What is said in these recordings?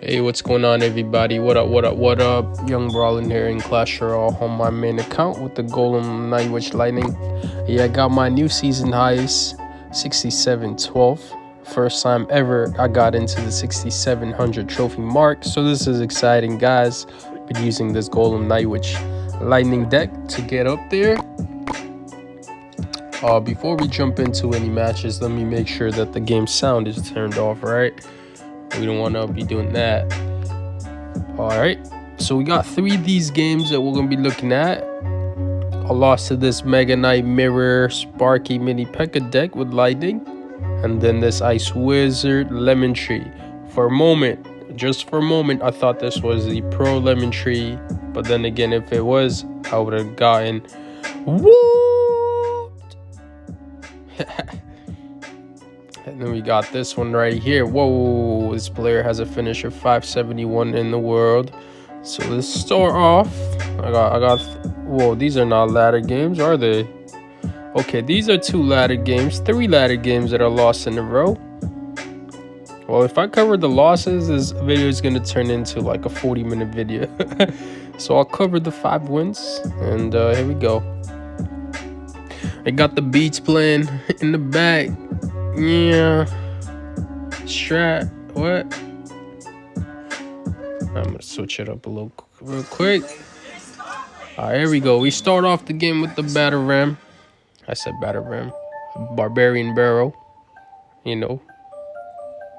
Hey, what's going on, everybody? What up, what up, what up? Young Brawlin here in Clash Royale on my main account with the Golem Night Witch Lightning. Yeah, I got my new season highs, 6712. First time ever I got into the 6700 trophy mark, so this is exciting, guys. Been using this Golem Night Witch Lightning deck to get up there. Before we jump into any matches, let me make sure that the game sound is turned off, right? We don't want to be doing that. All right, so we got 3 of these games that we're going to be looking at. I lost to this Mega Knight Mirror Sparky Mini P.E.K.K.A deck with Lightning, and then this Ice Wizard Lemon Tree. For a moment, just for a moment, I thought this was the Pro Lemon Tree, but then again, if it was, I would have gotten whooped. And then we got this one right here. Whoa, this player has a finisher 571 in the world. So let's start off. I got whoa, these are not ladder games, are they? Okay, these are 2 ladder games, 3 ladder games that are lost in a row. Well, if I cover the losses, this video is gonna turn into like a 40-minute video. So I'll cover the 5 wins, and here we go. I got the beats playing in the back. Yeah, strat. What? I'm gonna switch it up a little real quick. All right, here we go. We start off the game with the battle ram. I said battle ram. Barbarian barrel. You know.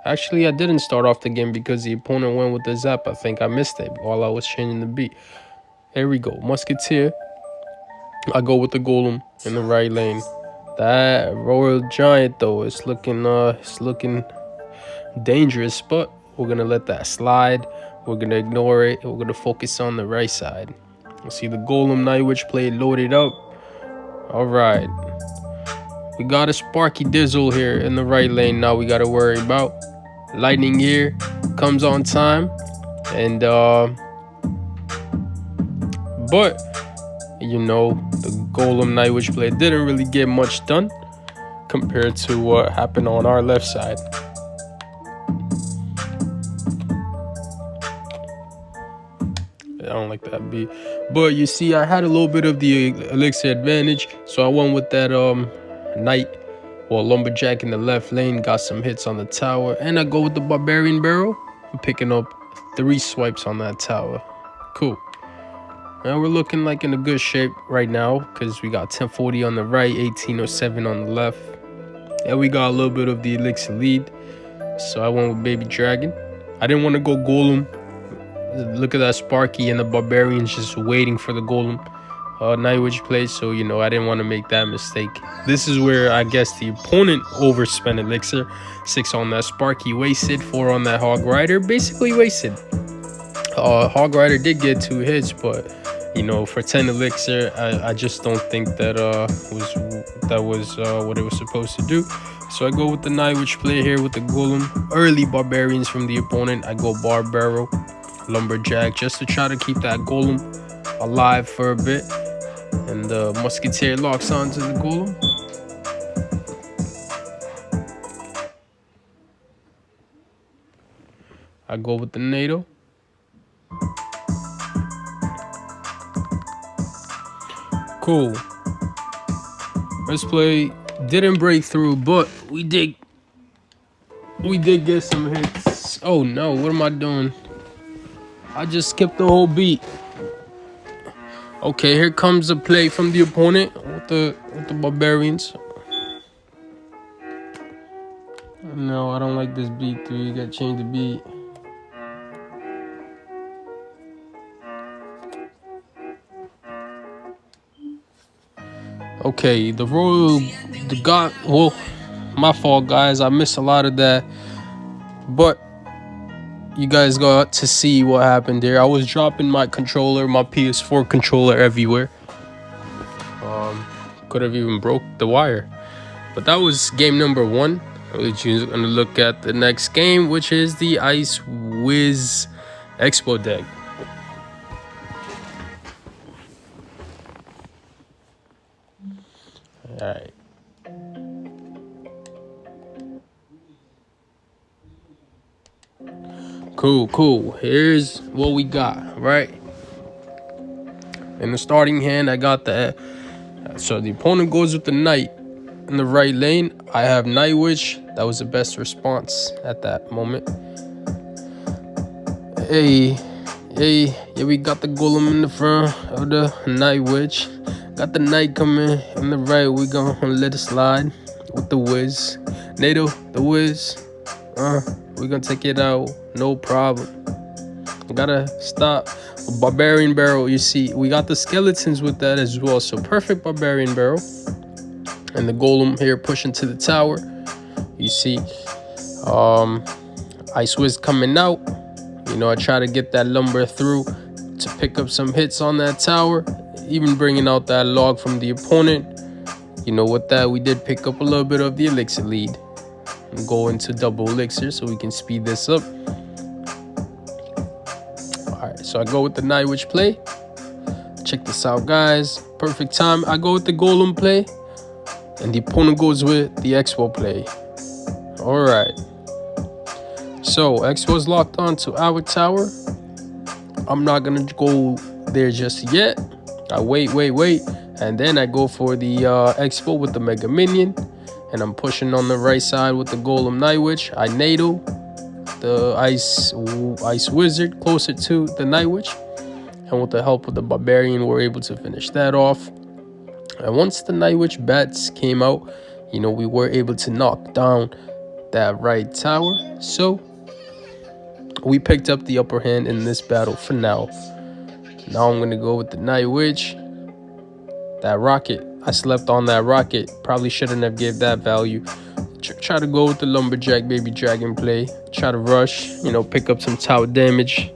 Actually, I didn't start off the game because the opponent went with the zap. I think I missed it while I was changing the beat. Here we go. Musketeer. I go with the golem in the right lane. That Royal Giant though is looking dangerous, but we're gonna let that slide. We're gonna ignore it. We're gonna focus on the right side. You see the Golem Night Witch play loaded up. All right, we got a Sparky Dizzle here in the right lane. Now we gotta worry about Lightning here comes on time, and but you know, the Golem Night Witch play didn't really get much done compared to what happened on our left side. I don't like that beat, but you see, I had a little bit of the elixir advantage, so I went with that Knight or Lumberjack in the left lane, got some hits on the tower, and I go with the Barbarian Barrel. I'm picking up 3 swipes on that tower. Cool. And we're looking like in a good shape right now because we got 1040 on the right, 1807 on the left. And we got a little bit of the elixir lead. So I went with Baby Dragon. I didn't want to go Golem. Look at that Sparky and the Barbarians just waiting for the Golem Night Witch play. So, you know, I didn't want to make that mistake. This is where I guess the opponent overspent elixir. 6 on that Sparky, wasted. 4 on that Hog Rider, basically wasted. Hog Rider did get 2 hits, but you know, for 10 elixir, I just don't think that was what it was supposed to do. So I go with the Night Witch play here with the Golem. Early Barbarians from the opponent. I go Barb Barrel, Lumberjack, just to try to keep that Golem alive for a bit. And the Musketeer locks onto the Golem. I go with the Nado. Cool. First play didn't break through, but we did get some hits. Oh no, what am I doing? I just skipped the whole beat. Okay, here comes a play from the opponent with the Barbarians. No, I don't like this beat, dude. You gotta change the beat. Okay, well, my fault, guys. I missed a lot of that, but you guys got to see what happened there. I was dropping my controller, my PS4 controller everywhere. Could have even broke the wire, but that was game number 1. We're gonna look at the next game, which is the Ice Wiz Expo deck. All right. Cool. Here's what we got, right? In the starting hand, I got that. So the opponent goes with the knight in the right lane. I have Night Witch. That was the best response at that moment. Hey, yeah, we got the Golem in the front of the Night Witch. Got the knight coming in the right. We gonna let it slide with the whiz. Nado, the whiz. We gonna take it out, no problem. Gotta stop. Barbarian barrel, you see, we got the skeletons with that as well. So perfect barbarian barrel. And the golem here pushing to the tower. You see, Ice Wiz coming out. You know, I try to get that lumber through to pick up some hits on that tower. Even bringing out that log from the opponent. You know, with that, we did pick up a little bit of the elixir lead. And go into double elixir so we can speed this up. Alright, so I go with the Night Witch play. Check this out, guys. Perfect time. I go with the Golem play. And the opponent goes with the Expo play. Alright. So, Expo's locked on to our tower. I'm not going to go there just yet. I wait. And then I go for the Expo with the Mega Minion. And I'm pushing on the right side with the Golem Night Witch. I Nado the Ice Wizard closer to the Night Witch. And with the help of the Barbarian, we're able to finish that off. And once the Night Witch bats came out, you know, we were able to knock down that right tower. So we picked up the upper hand in this battle for now. Now I'm going to go with the Night Witch. That rocket. I slept on that rocket. Probably shouldn't have gave that value. Try to go with the Lumberjack Baby Dragon play. Try to rush, you know, pick up some tower damage.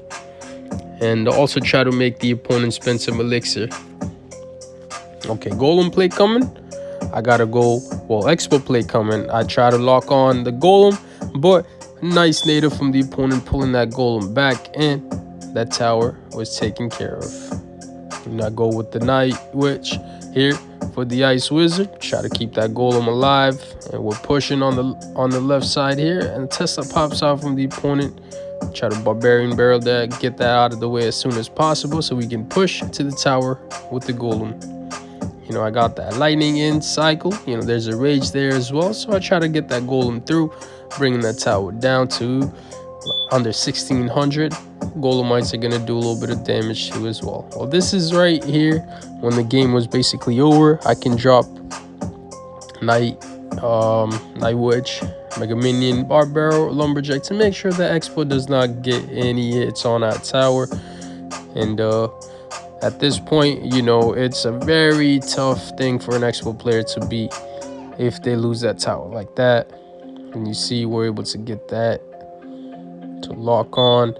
And also try to make the opponent spend some elixir. Okay, Golem play coming. I gotta go, well, Expo play coming. I try to lock on the Golem, but nice native from the opponent pulling that Golem back, and that tower was taken care of. And I go with the Night Witch here for the Ice Wizard. Try to keep that Golem alive, and we're pushing on the left side here, and Tesla pops out from the opponent. Try to Barbarian barrel that, get that out of the way as soon as possible so we can push to the tower with the Golem. You know, I got that lightning in cycle. You know, there's a rage there as well. So I try to get that Golem through, bringing that tower down to under 1600. Golemites are going to do a little bit of damage too as well. Well, this is right here when the game was basically over. I can drop Night Witch, Mega Minion, Barb Barrel, Lumberjack to make sure that Expo does not get any hits on that tower. And at this point, you know, it's a very tough thing for an Expo player to beat if they lose that tower like that. And you see we're able to get that to lock on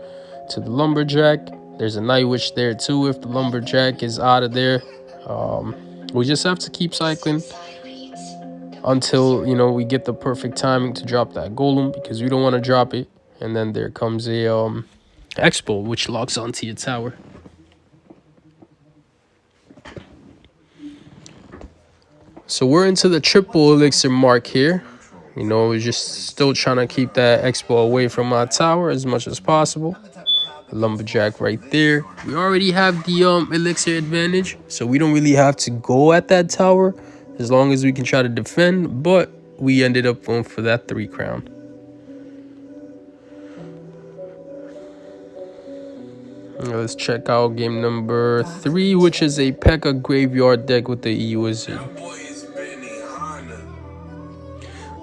to the Lumberjack. There's a Night Witch there too if the Lumberjack is out of there. We just have to keep cycling until, you know, we get the perfect timing to drop that Golem, because we don't want to drop it and then there comes a Expo which locks onto your tower. So we're into the triple elixir mark here. You know, we're just still trying to keep that Expo away from our tower as much as possible. The Lumberjack right there. We already have the elixir advantage, so we don't really have to go at that tower as long as we can try to defend, but we ended up going for that 3 crown. Let's check out game number 3, which is a P.E.K.K.A graveyard deck with the E-Wizard.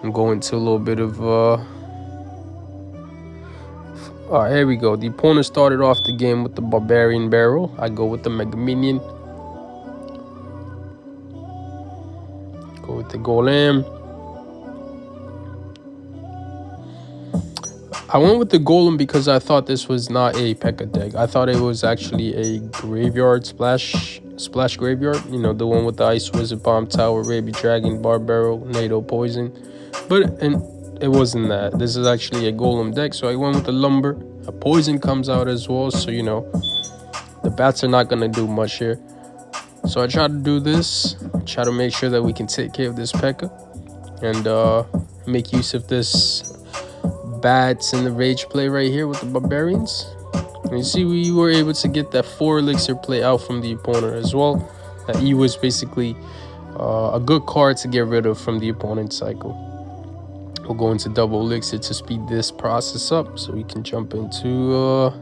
I'm going to a little bit of alright, here we go. The opponent started off the game with the Barbarian Barrel. I go with the Mega Minion. Go with the Golem. I went with the Golem because I thought this was not a P.E.K.K.A deck. I thought it was actually a graveyard splash graveyard. You know, the one with the Ice Wizard, Bomb Tower, Baby Dragon, Barb Barrel, Nado, Poison. But it wasn't that. This is actually a Golem deck, so I went with the Lumber. A Poison comes out as well, so, you know, the bats are not going to do much here. So I try to do this, try to make sure that we can take care of this P.E.K.K.A and make use of this bats in the rage play right here with the barbarians. And you see, we were able to get that 4 elixir play out from the opponent as well. That E was basically a good card to get rid of from the opponent's cycle. We'll go into double elixir to speed this process up so we can jump into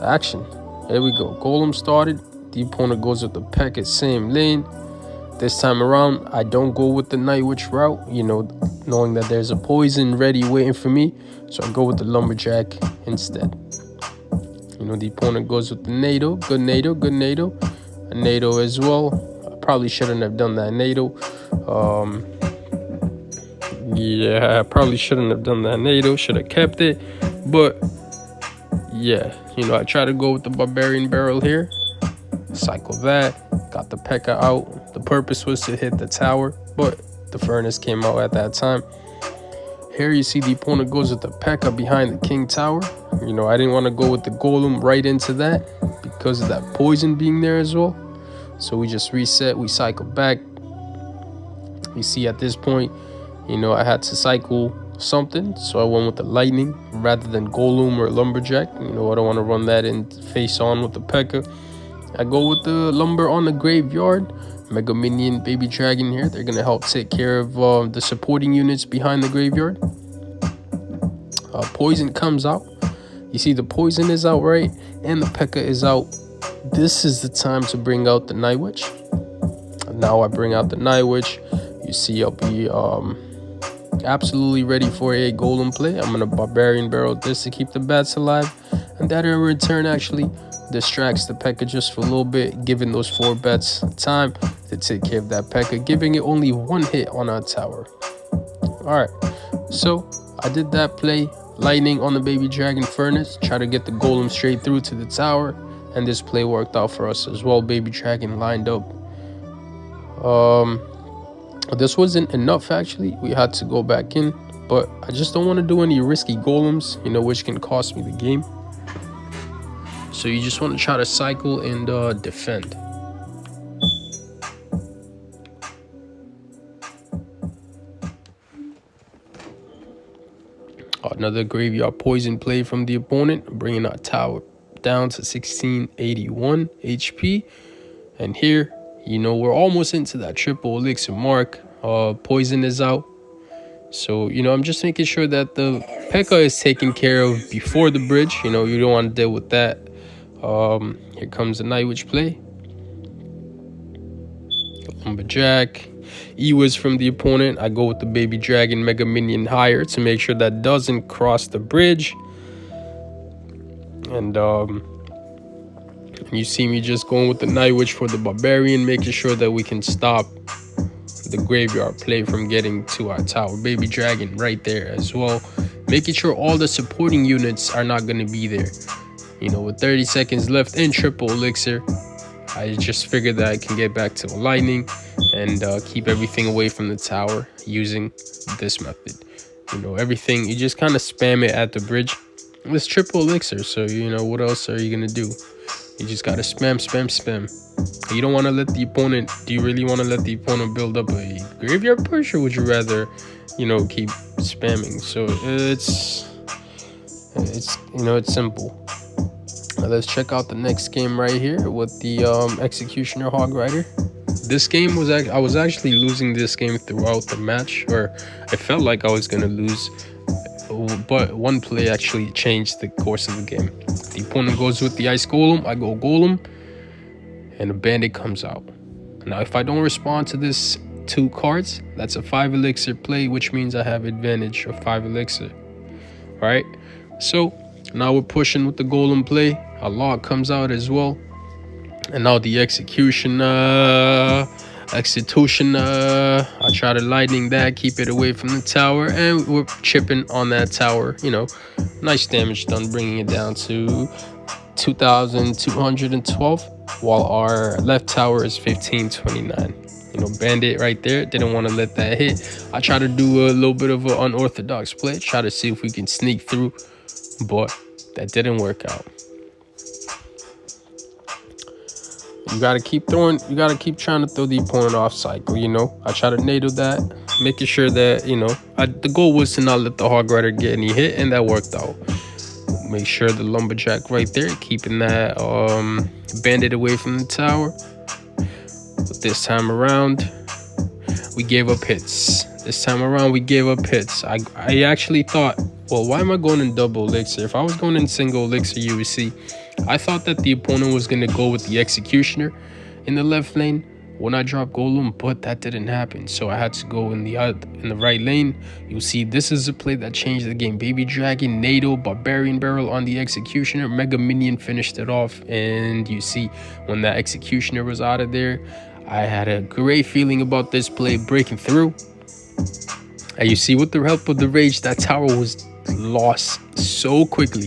action. There we go. Golem started. The opponent goes with the P.E.K.K.A. same lane. This time around, I don't go with the Night Witch route, you know, knowing that there's a poison ready waiting for me. So I go with the Lumberjack instead. You know, the opponent goes with the Nado. Good Nado, good Nado. A Nado as well. I probably shouldn't have done that Nado. Yeah, I probably shouldn't have done that Nado. Should have kept it. But, yeah, you know, I try to go with the Barbarian Barrel here. Cycle that. Got the P.E.K.K.A. out. The purpose was to hit the tower, but the furnace came out at that time. Here you see the opponent goes with the P.E.K.K.A. behind the King Tower. You know, I didn't want to go with the Golem right into that because of that poison being there as well. So we just reset. We cycle back. You see at this point, you know, I had to cycle something. So I went with the Lightning rather than Golem or Lumberjack. You know, I don't want to run that in face on with the P.E.K.K.A. I go with the Lumber on the Graveyard. Mega Minion, Baby Dragon here. They're going to help take care of the supporting units behind the graveyard. Poison comes out. You see the poison is out, right? And the P.E.K.K.A. is out. This is the time to bring out the Night Witch. Now I bring out the Night Witch. You see I'll be absolutely ready for a Golem play. I'm going to Barbarian Barrel this to keep the bats alive. And that in return actually distracts the P.E.K.K.A. just for a little bit, giving those 4 bats time to take care of that P.E.K.K.A., giving it only 1 hit on our tower. Alright, so I did that play. Lightning on the Baby Dragon Furnace. Try to get the Golem straight through to the tower. And this play worked out for us as well. Baby Dragon lined up. This wasn't enough actually. We had to go back in. But I just don't want to do any risky Golems, you know, which can cost me the game. So you just want to try to cycle and defend. Another graveyard poison play from the opponent, bringing our tower down to 1681 HP. And here, you know, we're almost into that triple elixir mark. Poison is out. So, you know, I'm just making sure that the P.E.K.K.A. is taken care of before the bridge. You know, you don't want to deal with that. Here comes the Night Witch play. Lumberjack. E was from the opponent. I go with the Baby Dragon Mega Minion higher to make sure that doesn't cross the bridge. And you see me just going with the Night Witch for the Barbarian, making sure that we can stop the graveyard play from getting to our tower. Baby Dragon right there as well, making sure all the supporting units are not going to be there. You know, with 30 seconds left in triple elixir, I just figured that I can get back to lightning and keep everything away from the tower using this method. You know, everything, you just kind of spam it at the bridge. It's triple elixir, so, you know, what else are you going to do? You just got to spam, spam, spam. You don't want to let the opponent, do you really want to let the opponent build up a graveyard push, or would you rather, you know, keep spamming? So it's you know, it's simple. Now let's check out the next game right here with the Executioner Hog Rider. This game was I was actually losing this game throughout the match, or I felt like I was gonna lose, but one play actually changed the course of the game. The opponent goes with the Ice Golem, I go Golem, and a Bandit comes out. Now if I don't respond to this 2 cards, that's a 5 elixir play, which means I have advantage of 5 elixir. All right, so now we're pushing with the Golem play. A log comes out as well. And now the Executioner. I try to lightning that, keep it away from the tower. And we're chipping on that tower. You know, nice damage done, bringing it down to 2,212. While our left tower is 1529. You know, Bandit right there, didn't want to let that hit. I try to do a little bit of an unorthodox play, try to see if we can sneak through, but that didn't work out. You gotta keep trying to throw the opponent off cycle, you know. I try to Nado that. making sure that, you know, the goal was to not let the hog rider get any hit, and that worked out. Make sure the lumberjack right there, keeping that bandit away from the tower. But this time around, we gave up hits. I actually thought, well, why am I going in double elixir? If I was going in single elixir, you would see, I thought that the opponent was going to go with the executioner in the left lane when I dropped Golem, but that didn't happen. So I had to go in the right lane. You'll see this is a play that changed the game. Baby Dragon, Nado, Barbarian Barrel on the executioner. Mega Minion finished it off. And you see when that executioner was out of there, I had a great feeling about this play breaking through. And you see with the help of the rage, that tower was lost so quickly.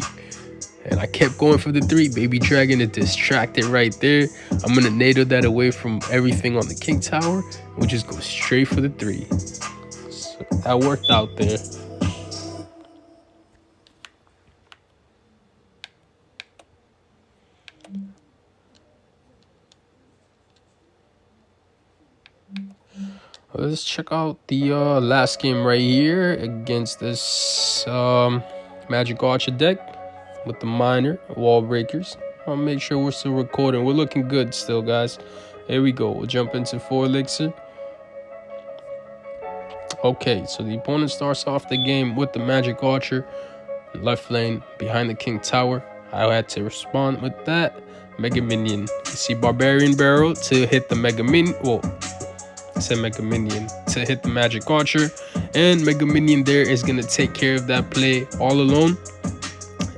And I kept going for the 3. Baby Dragon is distracted right there. I'm going to Nado that away from everything on the King Tower. We'll just go straight for the 3. So that worked out there. Let's check out the last game right here against this Magic Archer deck with the minor wall breakers. I'll make sure we're still recording. We're looking good still, guys. Here we go. We'll jump into 4 elixir. Okay, so the opponent starts off the game with the Magic Archer left lane behind the King Tower. I had to respond with that. Mega Minion. You see Barbarian Barrel to hit the Mega Minion. Well, I said Mega Minion to hit the Magic Archer. And Mega Minion there is going to take care of that play all alone.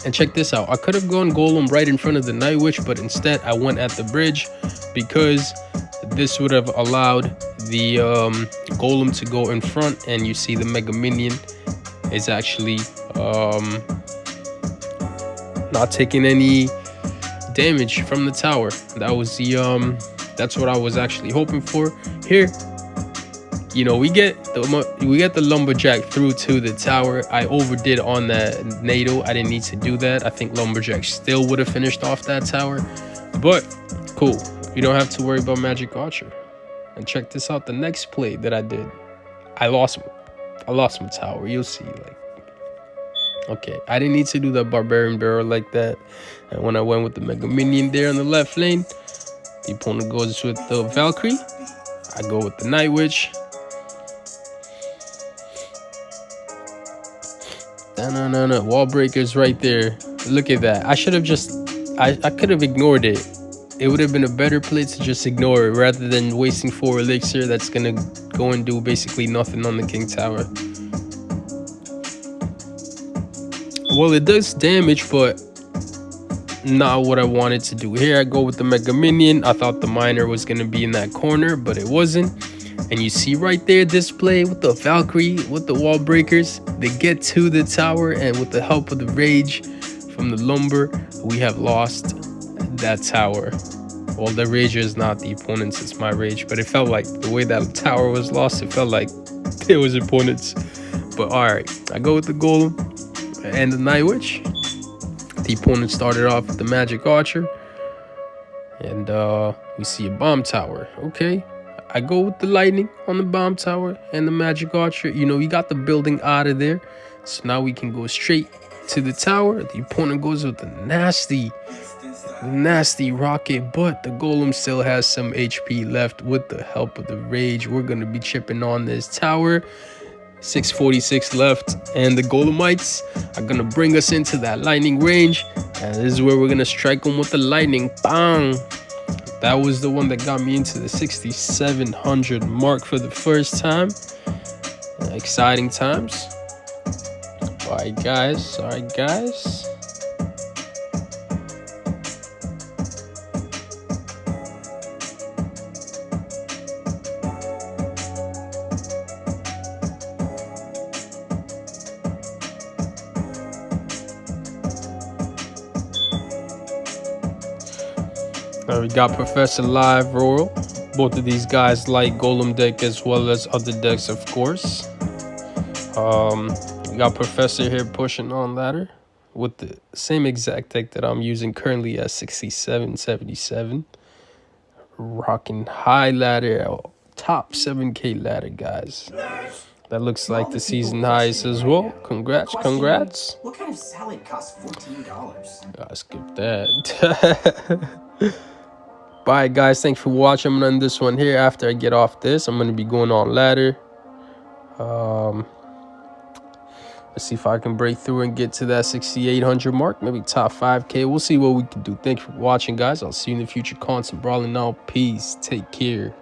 And check this out. I could have gone Golem right in front of the Night Witch, but instead I went at the bridge because this would have allowed the Golem to go in front. And you see the Mega Minion is actually not taking any damage from the tower. That was the that's what I was actually hoping for here. You know, we get the lumberjack through to the tower. I overdid on that Nado. I didn't need to do that. I think lumberjack still would have finished off that tower, but cool. You don't have to worry about Magic Archer. And check this out. The next play that I did, I lost my tower. You'll see. Like, okay, I didn't need to do the Barbarian Barrel like that. And when I went with the Mega Minion there on the left lane, the opponent goes with the Valkyrie. I go with the Night Witch. No. Wall breakers right there. Look at that. I should have just... I could have ignored it. It would have been a better play to just ignore it rather than wasting 4 elixir that's going to go and do basically nothing on the King Tower. Well, it does damage, but not what I wanted to do. Here I go with the Mega Minion. I thought the miner was going to be in that corner, but it wasn't. And you see right there this play with the Valkyrie, with the wall breakers. They get to the tower, and with the help of the rage from the lumber, we have lost that tower. Well, the rage is not the opponent's, it's my rage. But it felt like the way that tower was lost, it felt like it was opponent's. But alright, I go with the Golem and the Night Witch. The opponent started off with the Magic Archer. And we see a bomb tower. Okay. I go with the lightning on the bomb tower and the Magic Archer. You know, we got the building out of there. So now we can go straight to the tower. The opponent goes with the nasty rocket, but the Golem still has some HP left. With the help of the rage, we're going to be chipping on this tower. 646 left, and the Golemites are going to bring us into that lightning range. And this is where we're going to strike them with the lightning. Bang! That was the one that got me into the 6,700 mark for the first time. Exciting times. Alright guys. We got Professor Live Royal. Both of these guys like Golem deck as well as other decks, of course. We got Professor here pushing on ladder with the same exact deck that I'm using currently at 6777. Rocking high ladder, top 7K ladder, guys. That looks like the season highest as well. Congrats, congrats. What kind of salad costs $14? I'll skip that. Bye, guys. Thanks for watching. I'm gonna end this one here. After I get off this, I'm gonna be going on ladder. Let's see if I can break through and get to that 6,800 mark. Maybe top 5K. We'll see what we can do. Thanks for watching, guys. I'll see you in the future. Constant brawling now. Peace. Take care.